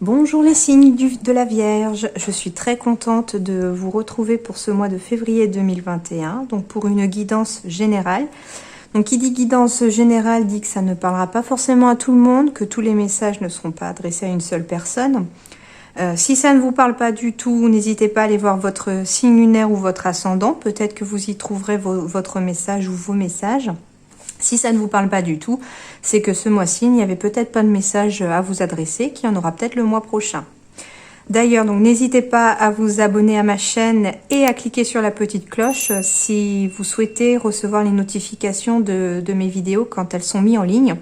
Bonjour les signes de la Vierge, je suis très contente de vous retrouver pour ce mois de février 2021, donc pour une guidance générale. Donc qui dit guidance générale dit que ça ne parlera pas forcément à tout le monde, que tous les messages ne seront pas adressés à une seule personne. Si ça ne vous parle pas du tout, n'hésitez pas à aller voir votre signe lunaire ou votre ascendant, peut-être que vous y trouverez votre message ou vos messages. Si ça ne vous parle pas du tout, c'est que ce mois-ci, il n'y avait peut-être pas de message à vous adresser, qu'il y en aura peut-être le mois prochain. D'ailleurs, donc n'hésitez pas à vous abonner à ma chaîne et à cliquer sur la petite cloche si vous souhaitez recevoir les notifications de mes vidéos quand elles sont mises en ligne,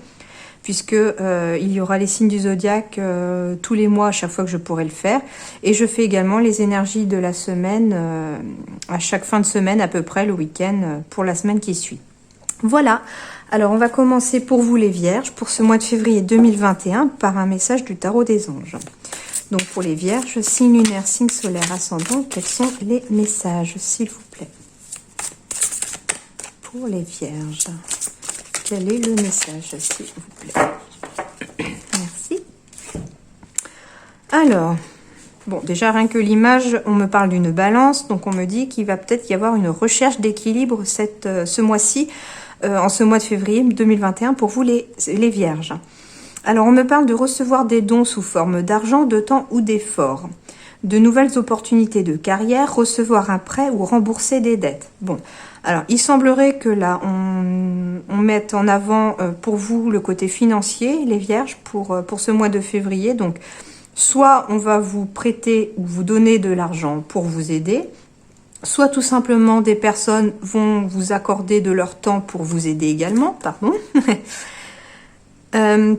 puisque il y aura les signes du zodiaque tous les mois à chaque fois que je pourrai le faire. Et je fais également les énergies de la semaine à chaque fin de semaine à peu près, le week-end pour la semaine qui suit. Voilà, alors on va commencer pour vous les Vierges, pour ce mois de février 2021, par un message du tarot des anges. Donc pour les Vierges, signe lunaire, signe solaire, ascendant, quels sont les messages, s'il vous plaît? Pour les Vierges, quel est le message, s'il vous plaît? Merci. Alors, bon, déjà rien que l'image, on me parle d'une balance, donc on me dit qu'il va peut-être y avoir une recherche d'équilibre ce mois-ci, en ce mois de février 2021 pour vous les Vierges. Alors on me parle de recevoir des dons sous forme d'argent, de temps ou d'efforts, de nouvelles opportunités de carrière, recevoir un prêt ou rembourser des dettes. Bon, alors il semblerait que là on mette en avant pour vous le côté financier, les Vierges, pour ce mois de février. Donc soit on va vous prêter ou vous donner de l'argent pour vous aider, soit tout simplement des personnes vont vous accorder de leur temps pour vous aider également, pardon.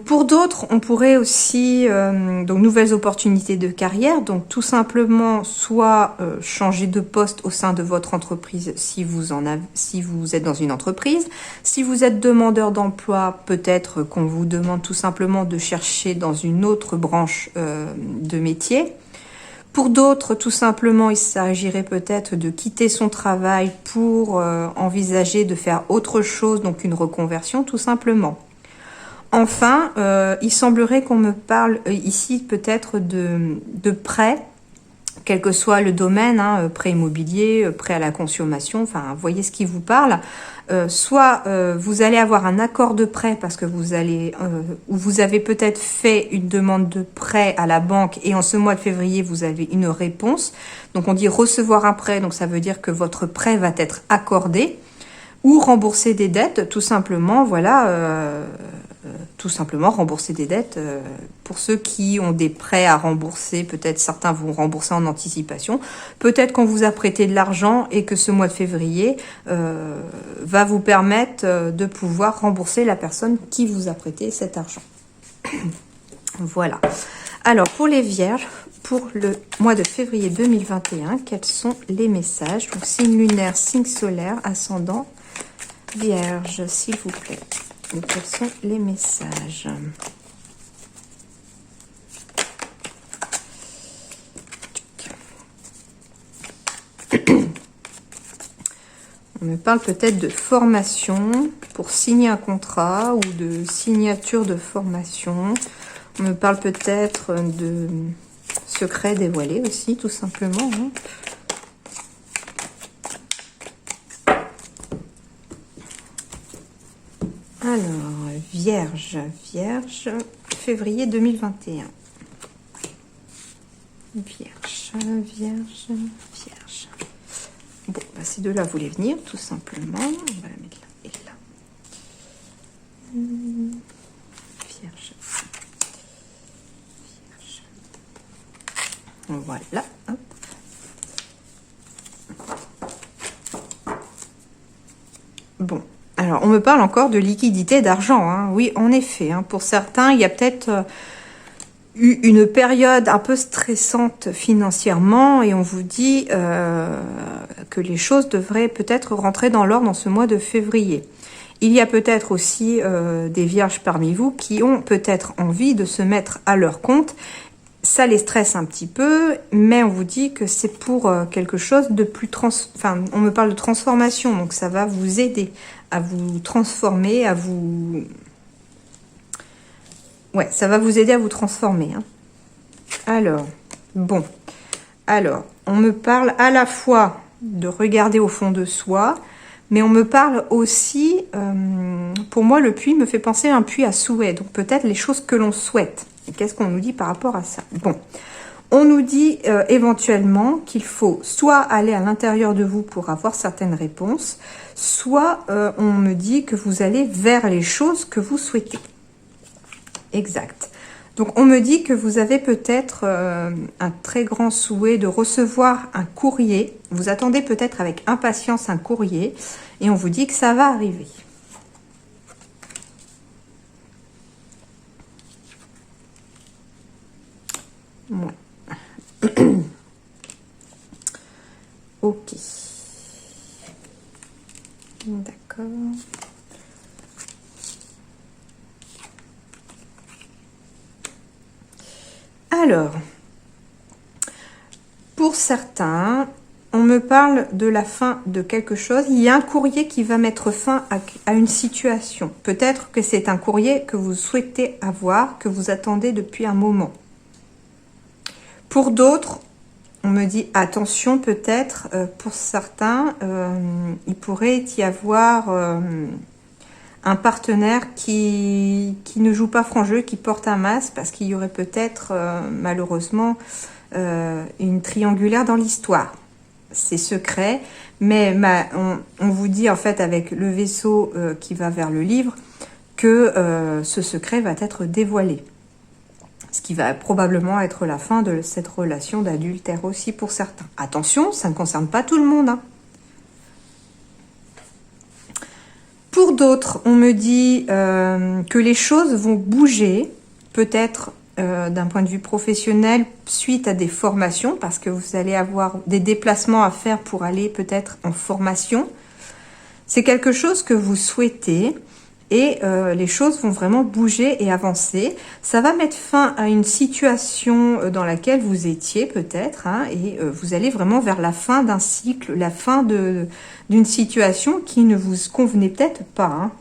Pour d'autres, on pourrait aussi, donc nouvelles opportunités de carrière, donc tout simplement soit changer de poste au sein de votre entreprise si vous êtes dans une entreprise. Si vous êtes demandeur d'emploi, peut-être qu'on vous demande tout simplement de chercher dans une autre branche de métier. Pour d'autres, tout simplement, il s'agirait peut-être de quitter son travail pour envisager de faire autre chose, donc une reconversion, tout simplement. Enfin, il semblerait qu'on me parle ici peut-être de prêt, quel que soit le domaine, hein, prêt immobilier, prêt à la consommation, enfin, voyez ce qui vous parle. Soit vous allez avoir un accord de prêt parce que vous avez peut-être fait une demande de prêt à la banque et en ce mois de février vous avez une réponse. Donc on dit recevoir un prêt, donc ça veut dire que votre prêt va être accordé, ou rembourser des dettes, tout simplement, voilà, tout simplement rembourser des dettes. Pour ceux qui ont des prêts à rembourser, peut-être certains vont rembourser en anticipation. Peut-être qu'on vous a prêté de l'argent et que ce mois de février va vous permettre de pouvoir rembourser la personne qui vous a prêté cet argent. Voilà. Alors, pour les Vierges, pour le mois de février 2021, quels sont les messages? Donc, signe lunaire, signe solaire, ascendant, Vierge, s'il vous plaît. Donc, quels sont les messages? On me parle peut-être de formation pour signer un contrat ou de signature de formation. On me parle peut-être de secret dévoilé aussi, tout simplement. Hein. Alors, Vierge, février 2021. Vierge. Bon, bah ces deux-là voulaient venir, tout simplement. On va la mettre là et là. Vierge. Voilà, hop. Bon. Alors, on me parle encore de liquidité d'argent. Hein. Oui, en effet. Hein. Pour certains, il y a peut-être eu une période un peu stressante financièrement et on vous dit que les choses devraient peut-être rentrer dans l'ordre dans ce mois de février. Il y a peut-être aussi des vierges parmi vous qui ont peut-être envie de se mettre à leur compte. Ça les stresse un petit peu, mais on vous dit que c'est pour quelque chose de plus enfin, on me parle de transformation, donc ça va vous aider à vous transformer, à vous... Ouais, ça va vous aider à vous transformer. Hein. Alors, bon. Alors, on me parle à la fois de regarder au fond de soi, mais on me parle aussi, pour moi, le puits me fait penser à un puits à souhait. Donc, peut-être les choses que l'on souhaite. Et qu'est-ce qu'on nous dit par rapport à ça? Bon, on nous dit éventuellement qu'il faut soit aller à l'intérieur de vous pour avoir certaines réponses, soit on me dit que vous allez vers les choses que vous souhaitez. Exact. Donc, on me dit que vous avez peut-être un très grand souhait de recevoir un courrier. Vous attendez peut-être avec impatience un courrier et on vous dit que ça va arriver. Ouais. Ok. D'accord. Alors, pour certains, on me parle de la fin de quelque chose. Il y a un courrier qui va mettre fin à une situation. Peut-être que c'est un courrier que vous souhaitez avoir, que vous attendez depuis un moment. Pour d'autres, on me dit attention, peut-être, pour certains, il pourrait y avoir un partenaire qui ne joue pas franc jeu, qui porte un masque, parce qu'il y aurait peut-être, malheureusement, une triangulaire dans l'histoire. C'est secret, mais on vous dit en fait avec le vaisseau qui va vers le livre que ce secret va être dévoilé. Ce qui va probablement être la fin de cette relation d'adultère aussi pour certains. Attention, ça ne concerne pas tout le monde. Hein. Pour d'autres, on me dit que les choses vont bouger, peut-être d'un point de vue professionnel, suite à des formations, parce que vous allez avoir des déplacements à faire pour aller peut-être en formation. C'est quelque chose que vous souhaitez. Et les choses vont vraiment bouger et avancer. Ça va mettre fin à une situation dans laquelle vous étiez peut-être, hein, et vous allez vraiment vers la fin d'un cycle, la fin d'une situation qui ne vous convenait peut-être pas. Hein.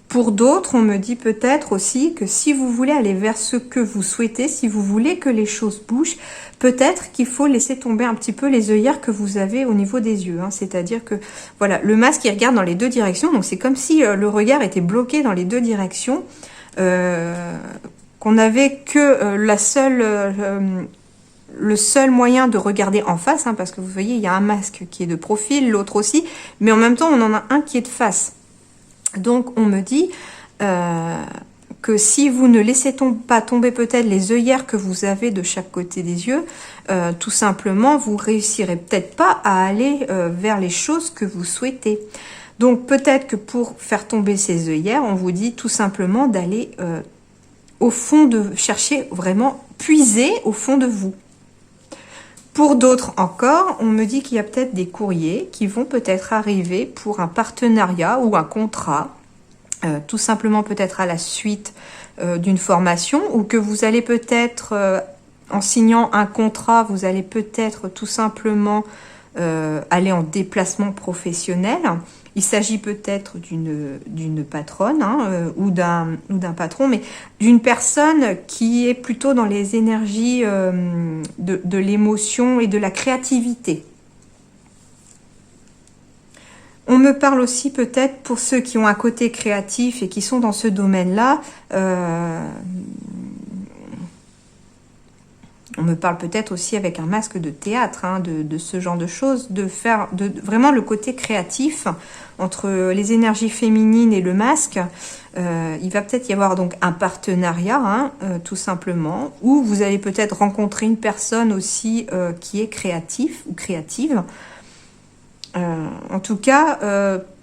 Pour d'autres, on me dit peut-être aussi que si vous voulez aller vers ce que vous souhaitez, si vous voulez que les choses bougent, peut-être qu'il faut laisser tomber un petit peu les œillères que vous avez au niveau des yeux. Hein. C'est-à-dire que, voilà, le masque, il regarde dans les deux directions. Donc, c'est comme si le regard était bloqué dans les deux directions. Qu'on n'avait que le seul moyen de regarder en face. Hein, parce que vous voyez, il y a un masque qui est de profil, l'autre aussi. Mais en même temps, on en a un qui est de face. Donc, on me dit que si vous ne laissez pas tomber peut-être les œillères que vous avez de chaque côté des yeux, tout simplement, vous réussirez peut-être pas à aller vers les choses que vous souhaitez. Donc, peut-être que pour faire tomber ces œillères, on vous dit tout simplement d'aller au fond de... chercher vraiment, puiser au fond de vous. Pour d'autres encore, on me dit qu'il y a peut-être des courriers qui vont peut-être arriver pour un partenariat ou un contrat, tout simplement peut-être à la suite d'une formation, ou que vous allez peut-être, en signant un contrat, vous allez peut-être tout simplement aller en déplacement professionnel. Il s'agit peut-être d'une patronne hein, ou d'un patron, mais d'une personne qui est plutôt dans les énergies de l'émotion et de la créativité. On me parle aussi peut-être pour ceux qui ont un côté créatif et qui sont dans ce domaine-là. On me parle peut-être aussi avec un masque de théâtre, hein, de ce genre de choses, de faire vraiment le côté créatif entre les énergies féminines et le masque. Il va peut-être y avoir donc un partenariat, hein, tout simplement, où vous allez peut-être rencontrer une personne aussi qui est créatif ou créative. En tout cas,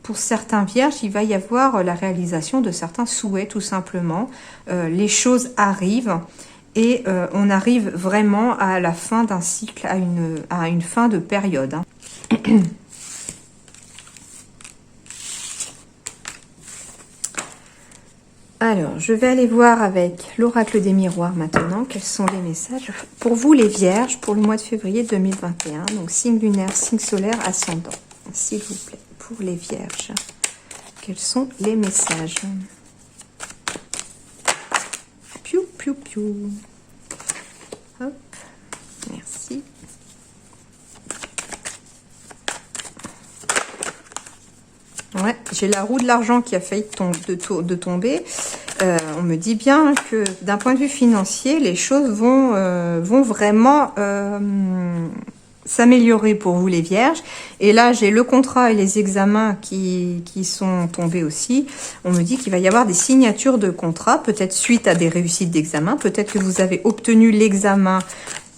pour certains vierges, il va y avoir la réalisation de certains souhaits, tout simplement. Les choses arrivent. Et on arrive vraiment à la fin d'un cycle, à une fin de période. Hein. Alors, je vais aller voir avec l'oracle des miroirs maintenant, quels sont les messages pour vous les vierges pour le mois de février 2021. Donc, signe lunaire, signe solaire, ascendant. S'il vous plaît, pour les vierges, quels sont les messages? Piou, piou. piou piou. Hop, merci. Ouais, j'ai la roue de l'argent qui a failli de tomber. On me dit bien que d'un point de vue financier, les choses vont vraiment s'améliorer pour vous les vierges. Et là, j'ai le contrat et les examens qui sont tombés aussi. On me dit qu'il va y avoir des signatures de contrat, peut-être suite à des réussites d'examen. Peut-être que vous avez obtenu l'examen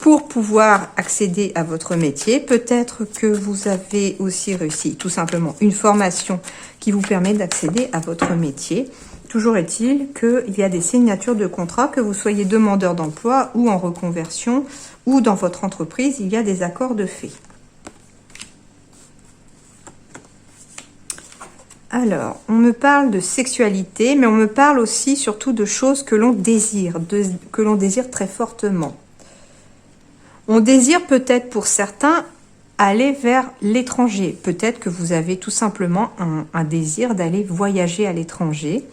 pour pouvoir accéder à votre métier. Peut-être que vous avez aussi réussi tout simplement une formation qui vous permet d'accéder à votre métier. Toujours est-il qu'il y a des signatures de contrat, que vous soyez demandeur d'emploi ou en reconversion ou dans votre entreprise, il y a des accords de fait. Alors, on me parle de sexualité, mais on me parle aussi surtout de choses que l'on désire, que l'on désire très fortement. On désire peut-être pour certains aller vers l'étranger. Peut-être que vous avez tout simplement un désir d'aller voyager à l'étranger.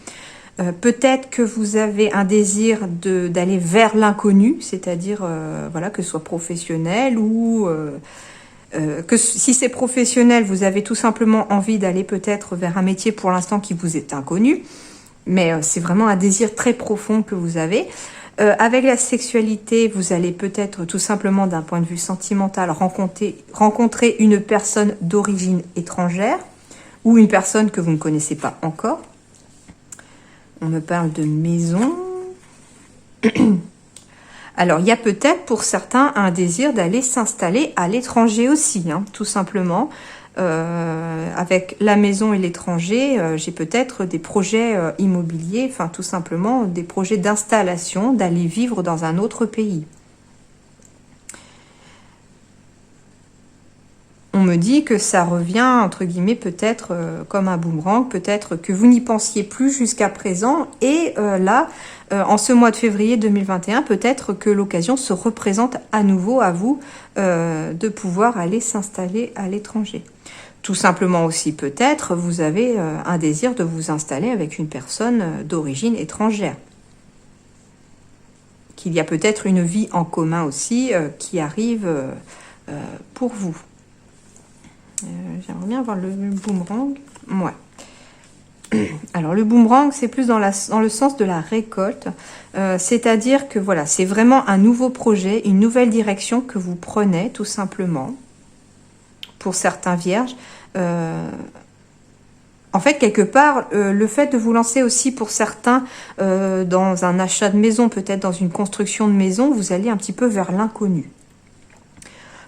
Peut-être que vous avez un désir d'aller vers l'inconnu, c'est-à-dire voilà, que ce soit professionnel ou que si c'est professionnel, vous avez tout simplement envie d'aller peut-être vers un métier pour l'instant qui vous est inconnu. Mais c'est vraiment un désir très profond que vous avez. Avec la sexualité, vous allez peut-être tout simplement d'un point de vue sentimental rencontrer une personne d'origine étrangère ou une personne que vous ne connaissez pas encore. On me parle de maison. Alors, il y a peut-être pour certains un désir d'aller s'installer à l'étranger aussi, hein, tout simplement. Avec la maison et l'étranger, j'ai peut-être des projets immobiliers, enfin tout simplement des projets d'installation, d'aller vivre dans un autre pays. On me dit que ça revient, entre guillemets, peut-être comme un boomerang, peut-être que vous n'y pensiez plus jusqu'à présent. Et là, en ce mois de février 2021, peut-être que l'occasion se représente à nouveau à vous de pouvoir aller s'installer à l'étranger. Tout simplement aussi, peut-être, vous avez un désir de vous installer avec une personne d'origine étrangère. Qu'il y a peut-être une vie en commun aussi qui arrive pour vous. J'aimerais bien voir le boomerang. Ouais. Alors, le boomerang, c'est plus dans le sens de la récolte. C'est-à-dire que, voilà, c'est vraiment un nouveau projet, une nouvelle direction que vous prenez, tout simplement. Pour certains vierges. En fait, quelque part, le fait de vous lancer aussi pour certains dans un achat de maison, peut-être dans une construction de maison, vous allez un petit peu vers l'inconnu.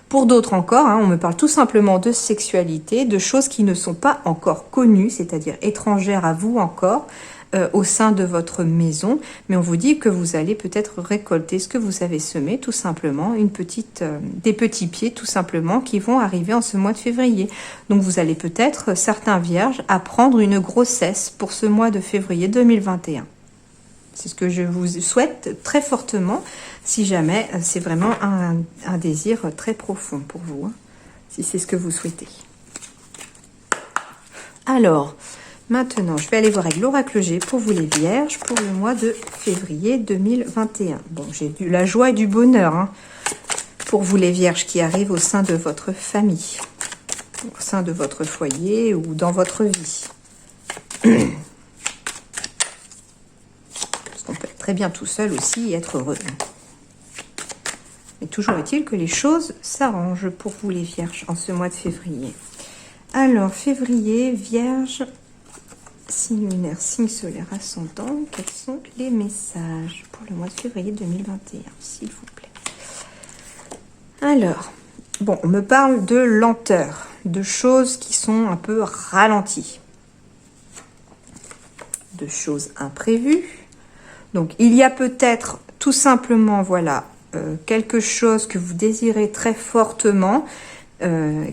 Pour d'autres encore, hein, on me parle tout simplement de sexualité, de choses qui ne sont pas encore connues, c'est-à-dire étrangères à vous encore, au sein de votre maison. Mais on vous dit que vous allez peut-être récolter ce que vous avez semé, tout simplement, des petits pieds, tout simplement, qui vont arriver en ce mois de février. Donc vous allez peut-être, certains vierges, apprendre une grossesse pour ce mois de février 2021. C'est ce que je vous souhaite très fortement, si jamais c'est vraiment un désir très profond pour vous, hein, si c'est ce que vous souhaitez. Alors, maintenant, je vais aller voir avec l'oracle G pour vous les vierges pour le mois de février 2021. Bon, j'ai la joie et du bonheur hein, pour vous les vierges qui arrivent au sein de votre famille, au sein de votre foyer ou dans votre vie. On peut être très bien tout seul aussi et être heureux. Mais toujours est-il que les choses s'arrangent pour vous les vierges en ce mois de février. Alors, février, vierge, signe lunaire, signe solaire, ascendant. Quels sont les messages pour le mois de février 2021, s'il vous plaît? Alors, bon, on me parle de lenteur, de choses qui sont un peu ralenties, de choses imprévues. Donc, il y a peut-être tout simplement, voilà, quelque chose que vous désirez très fortement,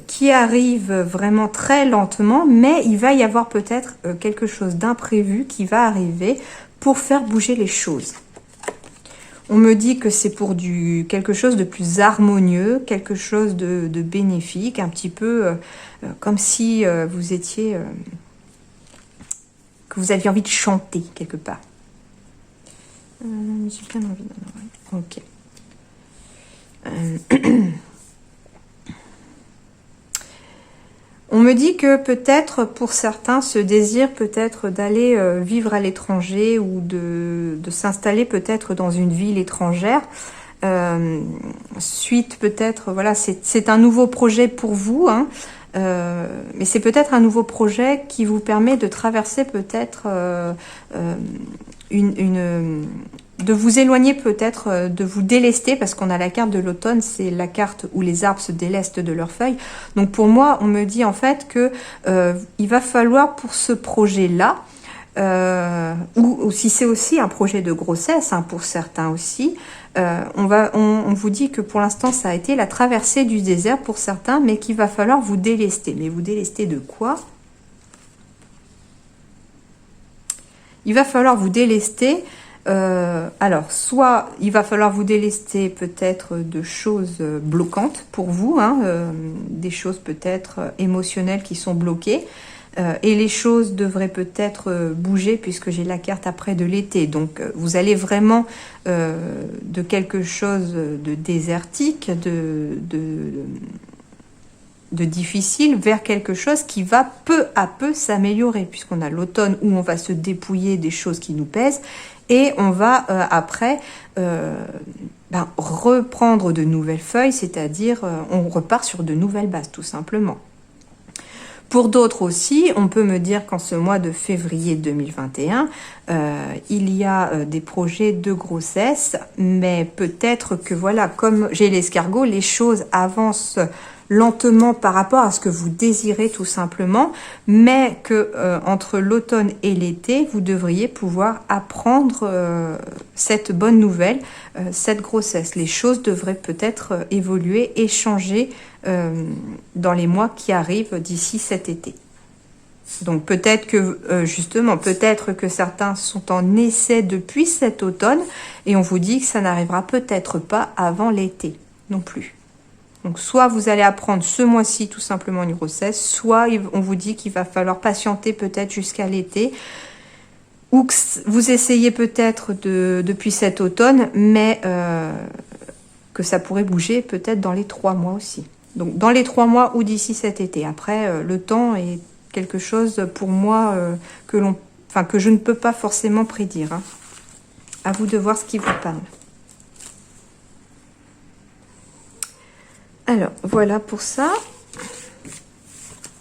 qui arrive vraiment très lentement, mais il va y avoir peut-être quelque chose d'imprévu qui va arriver pour faire bouger les choses. On me dit que c'est pour quelque chose de plus harmonieux, quelque chose de bénéfique, un petit peu comme si vous étiez... que vous aviez envie de chanter quelque part. J'ai bien envie d'en avoir. Ok. On me dit que peut-être pour certains, ce désir peut-être d'aller vivre à l'étranger ou de s'installer peut-être dans une ville étrangère, suite peut-être, voilà, c'est un nouveau projet pour vous, hein, mais c'est peut-être un nouveau projet qui vous permet de traverser peut-être de vous éloigner peut-être, de vous délester, parce qu'on a la carte de l'automne, c'est la carte où les arbres se délestent de leurs feuilles. Donc pour moi, on me dit en fait que il va falloir pour ce projet-là, ou si c'est aussi un projet de grossesse, hein, pour certains aussi, on vous dit que pour l'instant ça a été la traversée du désert pour certains, mais qu'il va falloir vous délester. Mais vous délester de quoi? Il va falloir vous délester. Alors, soit il va falloir vous délester peut-être de choses bloquantes pour vous, hein, des choses peut-être émotionnelles qui sont bloquées, et les choses devraient peut-être bouger puisque j'ai la carte après de l'été. Donc, vous allez vraiment de quelque chose de désertique, de difficile vers quelque chose qui va peu à peu s'améliorer, puisqu'on a l'automne où on va se dépouiller des choses qui nous pèsent et on va après reprendre de nouvelles feuilles, c'est-à-dire on repart sur de nouvelles bases tout simplement. Pour d'autres aussi, on peut me dire qu'en ce mois de février 2021, il y a des projets de grossesse, mais peut-être que voilà, comme j'ai l'escargot, les choses avancent lentement par rapport à ce que vous désirez tout simplement, mais que entre l'automne et l'été, vous devriez pouvoir apprendre cette bonne nouvelle, cette grossesse. Les choses devraient peut-être évoluer et changer dans les mois qui arrivent d'ici cet été. Donc peut-être que justement, peut-être que certains sont en essai depuis cet automne et on vous dit que ça n'arrivera peut-être pas avant l'été non plus. Donc soit vous allez apprendre ce mois-ci tout simplement une grossesse, soit on vous dit qu'il va falloir patienter peut-être jusqu'à l'été, ou que vous essayez peut-être depuis cet automne, mais que ça pourrait bouger peut-être dans les 3 mois aussi. Donc dans les 3 mois ou d'ici cet été. Après, le temps est quelque chose pour moi que je ne peux pas forcément prédire. Hein. À vous de voir ce qui vous parle. Alors, voilà pour ça.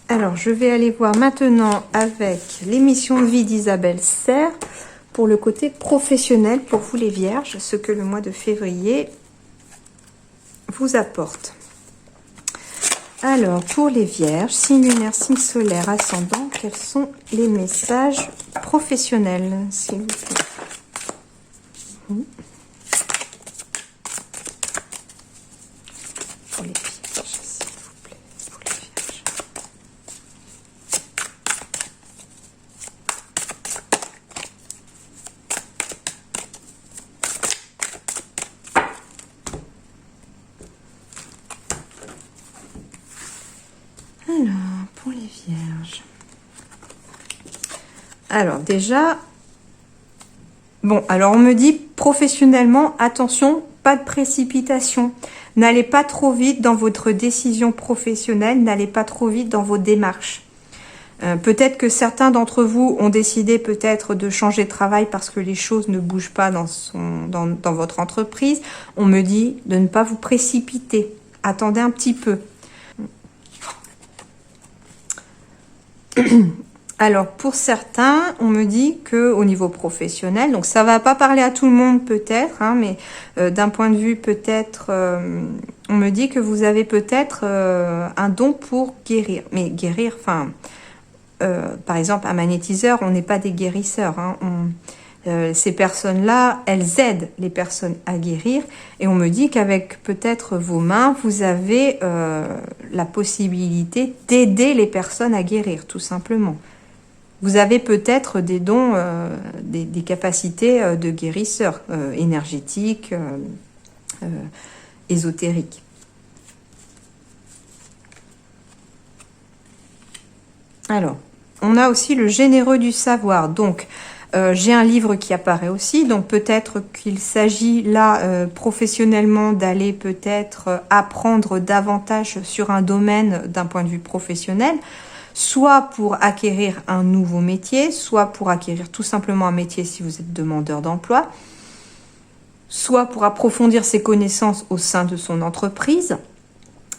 Alors, je vais aller voir maintenant avec l'émission de vie d'Isabelle Serre pour le côté professionnel pour vous les vierges, ce que le mois de février vous apporte. Alors, pour les vierges, signe lunaire, signe solaire, ascendant, quels sont les messages professionnels, s'il vous plaît? Pour les vierges, s'il vous plaît, pour les vierges. Alors, pour les vierges. Alors, déjà, bon, alors on me dit professionnellement, attention, pas de précipitation. N'allez pas trop vite dans votre décision professionnelle, n'allez pas trop vite dans vos démarches. Peut-être que certains d'entre vous ont décidé peut-être de changer de travail parce que les choses ne bougent pas dans votre entreprise. On me dit de ne pas vous précipiter. Attendez un petit peu. Alors, pour certains, on me dit que au niveau professionnel, donc ça va pas parler à tout le monde peut-être, hein, mais d'un point de vue peut-être, on me dit que vous avez peut-être un don pour guérir. Mais guérir, enfin, par exemple, un magnétiseur, on n'est pas des guérisseurs. Hein, ces personnes-là, elles aident les personnes à guérir. Et on me dit qu'avec peut-être vos mains, vous avez la possibilité d'aider les personnes à guérir, tout simplement. Vous avez peut-être des dons, des capacités de guérisseur énergétiques, ésotériques. Alors, on a aussi le généreux du savoir. Donc, J'ai un livre qui apparaît aussi, donc peut-être qu'il s'agit là professionnellement d'aller peut-être apprendre davantage sur un domaine d'un point de vue professionnel, soit pour acquérir un nouveau métier, soit pour acquérir tout simplement un métier si vous êtes demandeur d'emploi, soit pour approfondir ses connaissances au sein de son entreprise.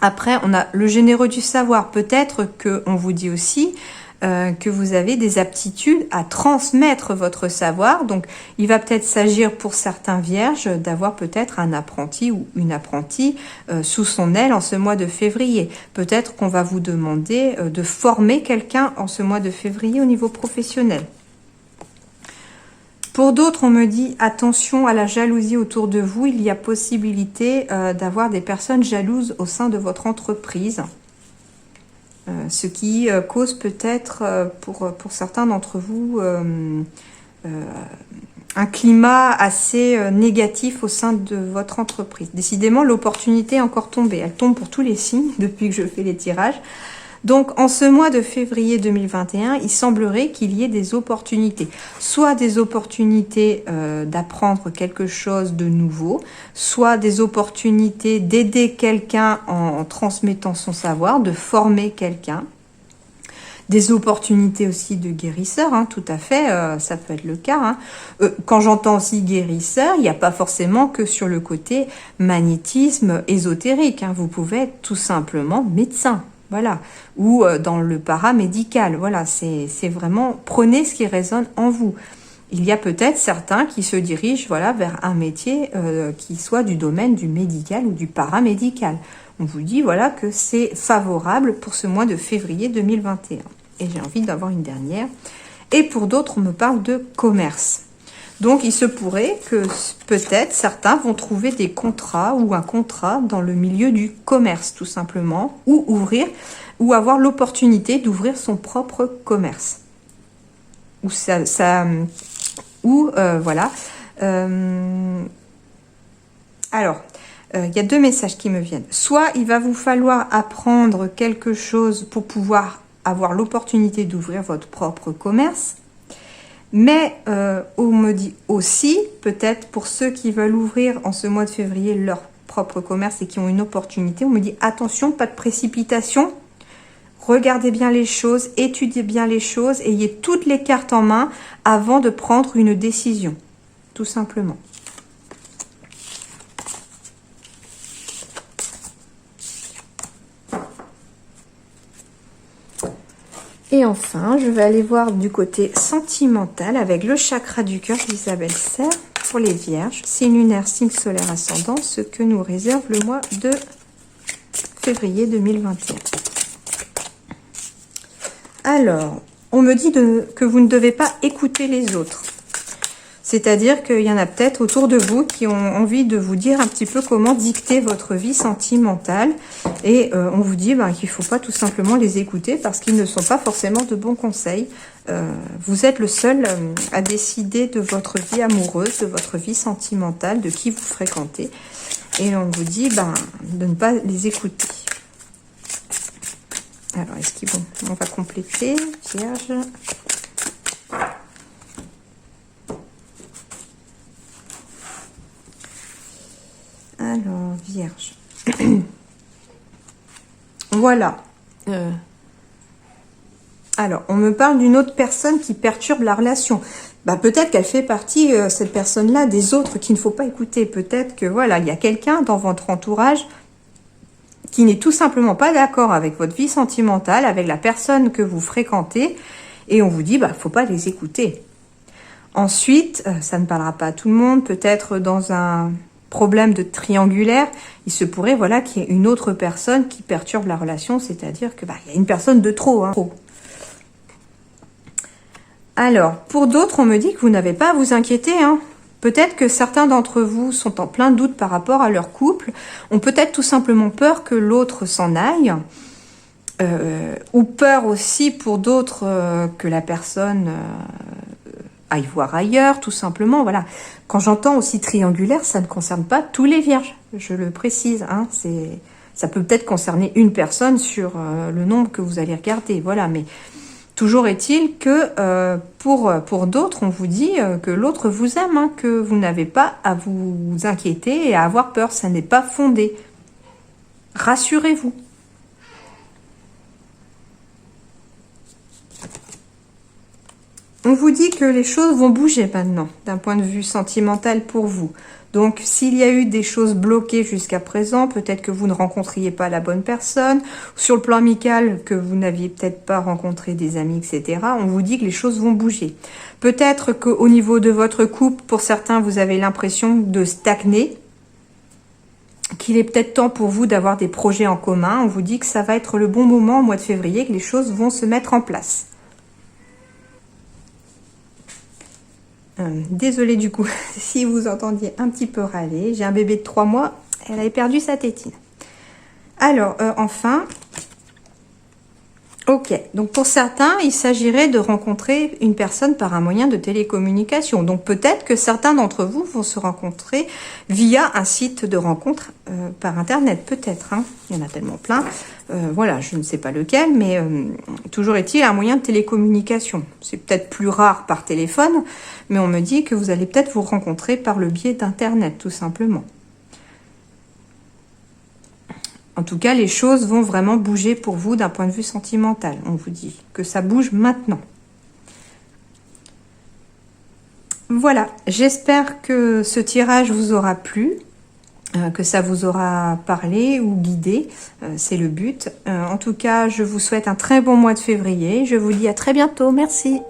Après, on a le généreux du savoir. Peut-être qu'on vous dit aussi que vous avez des aptitudes à transmettre votre savoir. Donc, il va peut-être s'agir pour certains vierges d'avoir peut-être un apprenti ou une apprentie sous son aile en ce mois de février. Peut-être qu'on va vous demander de former quelqu'un en ce mois de février au niveau professionnel. Pour d'autres, on me dit attention à la jalousie autour de vous. Il y a possibilité d'avoir des personnes jalouses au sein de votre entreprise. Ce qui cause peut-être pour certains d'entre vous un climat assez négatif au sein de votre entreprise. Décidément, l'opportunité est encore tombée. Elle tombe pour tous les signes depuis que je fais les tirages. Donc, en ce mois de février 2021, il semblerait qu'il y ait des opportunités. Soit des opportunités d'apprendre quelque chose de nouveau, soit des opportunités d'aider quelqu'un en transmettant son savoir, de former quelqu'un. Des opportunités aussi de guérisseur, hein, tout à fait, ça peut être le cas. Hein. Quand j'entends aussi guérisseur, il n'y a pas forcément que sur le côté magnétisme ésotérique. Hein. Vous pouvez être tout simplement médecin. Voilà, ou dans le paramédical, voilà, c'est vraiment, prenez ce qui résonne en vous. Il y a peut-être certains qui se dirigent voilà, vers un métier qui soit du domaine du médical ou du paramédical. On vous dit voilà que c'est favorable pour ce mois de février 2021. Et j'ai envie d'avoir une dernière. Et pour d'autres, on me parle de commerce. Donc, il se pourrait que peut-être certains vont trouver des contrats ou un contrat dans le milieu du commerce, tout simplement, ou ouvrir, ou avoir l'opportunité d'ouvrir son propre commerce. Ou voilà. Alors, il y a deux messages qui me viennent. Soit il va vous falloir apprendre quelque chose pour pouvoir avoir l'opportunité d'ouvrir votre propre commerce. Mais on me dit aussi, peut-être pour ceux qui veulent ouvrir en ce mois de février leur propre commerce et qui ont une opportunité, on me dit attention, pas de précipitation, regardez bien les choses, étudiez bien les choses, ayez toutes les cartes en main avant de prendre une décision, tout simplement. Et enfin, je vais aller voir du côté sentimental avec le chakra du cœur d'Isabelle Serre pour les vierges. Signe lunaire, signe solaire ascendant, ce que nous réserve le mois de février 2021. Alors, on me dit que vous ne devez pas écouter les autres. C'est-à-dire qu'il y en a peut-être autour de vous qui ont envie de vous dire un petit peu comment dicter votre vie sentimentale. Et on vous dit qu'il ne faut pas tout simplement les écouter parce qu'ils ne sont pas forcément de bons conseils. Vous êtes le seul à décider de votre vie amoureuse, de votre vie sentimentale, de qui vous fréquentez. Et on vous dit de ne pas les écouter. Alors, est-ce qu'ils vont... On va compléter. Vierge... Alors, vierge. Voilà. Alors, on me parle d'une autre personne qui perturbe la relation. Peut-être qu'elle fait partie, cette personne-là, des autres qu'il ne faut pas écouter. Peut-être que, voilà, il y a quelqu'un dans votre entourage qui n'est tout simplement pas d'accord avec votre vie sentimentale, avec la personne que vous fréquentez. Et on vous dit, faut pas les écouter. Ensuite, ça ne parlera pas à tout le monde. Peut-être dans un... problème de triangulaire, il se pourrait voilà qu'il y ait une autre personne qui perturbe la relation, c'est-à-dire que il y a une personne de trop, trop. Alors, pour d'autres, on me dit que vous n'avez pas à vous inquiéter. Peut-être que certains d'entre vous sont en plein doute par rapport à leur couple, ont peut-être tout simplement peur que l'autre s'en aille, ou peur aussi pour d'autres que la personne... aille voir ailleurs, tout simplement, voilà. Quand j'entends aussi triangulaire, ça ne concerne pas tous les vierges, je le précise, ça peut peut-être concerner une personne sur le nombre que vous allez regarder, voilà, mais Toujours est-il que pour d'autres, on vous dit que l'autre vous aime, hein, que vous n'avez pas à vous inquiéter et à avoir peur. Ça n'est pas fondé. Rassurez-vous. On vous dit que les choses vont bouger maintenant, d'un point de vue sentimental pour vous. Donc, s'il y a eu des choses bloquées jusqu'à présent, peut-être que vous ne rencontriez pas la bonne personne, sur le plan amical, que vous n'aviez peut-être pas rencontré des amis, etc., on vous dit que les choses vont bouger. Peut-être qu'au niveau de votre couple, pour certains, vous avez l'impression de stagner, qu'il est peut-être temps pour vous d'avoir des projets en commun. On vous dit que ça va être le bon moment au mois de février, que les choses vont se mettre en place. Désolée du coup, si vous entendiez un petit peu râler, j'ai un bébé de 3 mois, elle avait perdu sa tétine. Alors, enfin, ok, donc pour certains, il s'agirait de rencontrer une personne par un moyen de télécommunication. Donc peut-être que certains d'entre vous vont se rencontrer via un site de rencontre par Internet, peut-être, hein. Il y en a tellement plein. Voilà, je ne sais pas lequel, mais toujours est-il un moyen de télécommunication. C'est peut-être plus rare par téléphone, mais on me dit que vous allez peut-être vous rencontrer par le biais d'Internet, tout simplement. En tout cas, les choses vont vraiment bouger pour vous d'un point de vue sentimental. On vous dit que ça bouge maintenant. Voilà, j'espère que ce tirage vous aura plu, que ça vous aura parlé ou guidé, c'est le but. En tout cas, je vous souhaite un très bon mois de février. Je vous dis à très bientôt, merci.